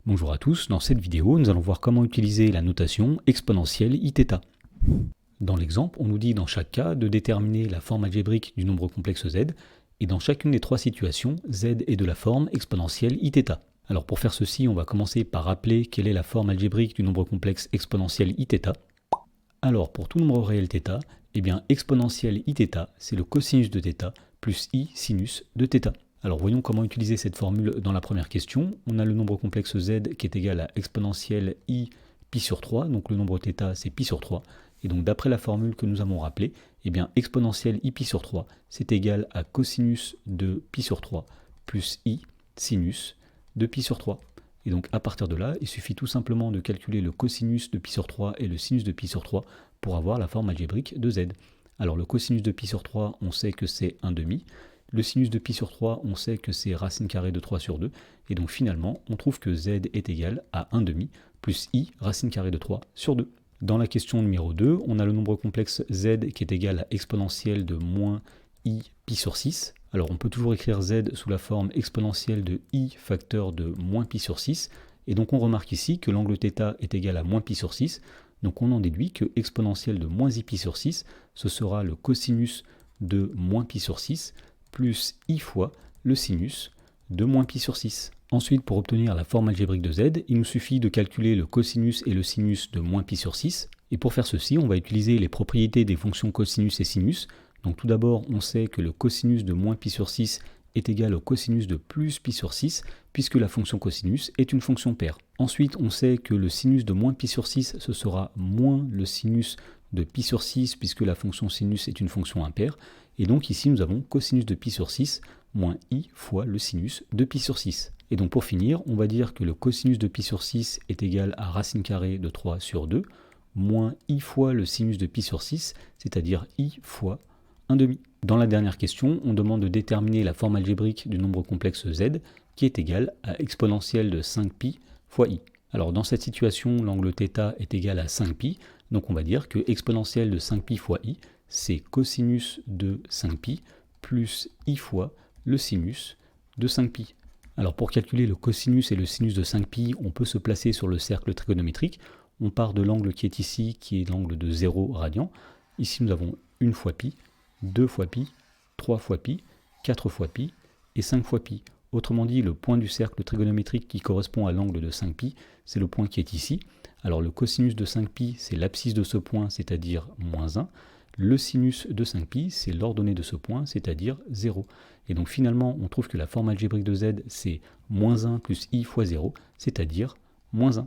Bonjour à tous, dans cette vidéo, nous allons voir comment utiliser la notation exponentielle iθ. Dans l'exemple, on nous dit dans chaque cas de déterminer la forme algébrique du nombre complexe z, et dans chacune des trois situations, z est de la forme exponentielle iθ. Alors pour faire ceci, on va commencer par rappeler quelle est la forme algébrique du nombre complexe exponentielle iθ. Alors pour tout nombre réel θ, eh bien exponentielle iθ, c'est le cosinus de θ plus i sinus de θ. Alors voyons comment utiliser cette formule dans la première question. On a le nombre complexe z qui est égal à exponentielle i pi sur 3, donc le nombre θ c'est pi sur 3. Et donc d'après la formule que nous avons rappelée, eh bien exponentielle i pi sur 3 c'est égal à cosinus de pi sur 3 plus i sinus de pi sur 3. Et donc à partir de là, il suffit tout simplement de calculer le cosinus de pi sur 3 et le sinus de pi sur 3 pour avoir la forme algébrique de z. Alors le cosinus de pi sur 3, on sait que c'est 1/2. Le sinus de pi sur 3, on sait que c'est racine carrée de 3 sur 2. Et donc finalement, on trouve que z est égal à 1/2 plus i racine carrée de 3 sur 2. Dans la question numéro 2, on a le nombre complexe z qui est égal à exponentielle de moins i pi sur 6. Alors on peut toujours écrire z sous la forme exponentielle de i facteur de moins pi sur 6. Et donc on remarque ici que l'angle θ est égal à moins pi sur 6. Donc on en déduit que exponentielle de moins i pi sur 6, ce sera le cosinus de moins pi sur 6 plus i fois le sinus de moins pi sur 6. Ensuite, pour obtenir la forme algébrique de z, il nous suffit de calculer le cosinus et le sinus de moins pi sur 6. Et pour faire ceci, on va utiliser les propriétés des fonctions cosinus et sinus. Donc tout d'abord, on sait que le cosinus de moins pi sur 6 est égal au cosinus de plus pi sur 6, puisque la fonction cosinus est une fonction paire. Ensuite, on sait que le sinus de moins pi sur 6, ce sera moins le sinus de pi sur 6, puisque la fonction sinus est une fonction impaire. Et donc ici, nous avons cosinus de pi sur 6 moins i fois le sinus de pi sur 6. Et donc pour finir, on va dire que le cosinus de pi sur 6 est égal à racine carrée de 3 sur 2, moins i fois le sinus de pi sur 6, c'est-à-dire i fois 1/2. Dans la dernière question, on demande de déterminer la forme algébrique du nombre complexe z, qui est égal à exponentielle de 5pi fois i. Alors dans cette situation, l'angle θ est égal à 5pi, donc on va dire que exponentielle de 5pi fois i, c'est cosinus de 5pi plus i fois le sinus de 5pi. Alors pour calculer le cosinus et le sinus de 5pi, on peut se placer sur le cercle trigonométrique. On part de l'angle qui est ici, qui est l'angle de 0 radian. Ici nous avons 1 fois pi, 2 fois pi, 3 fois pi, 4 fois pi et 5 fois pi. Autrement dit, le point du cercle trigonométrique qui correspond à l'angle de 5pi, c'est le point qui est ici. Alors le cosinus de 5pi, c'est l'abscisse de ce point, c'est-à-dire moins 1. Le sinus de 5pi, c'est l'ordonnée de ce point, c'est-à-dire 0. Et donc finalement, on trouve que la forme algébrique de z, c'est moins 1 plus i fois 0, c'est-à-dire moins 1.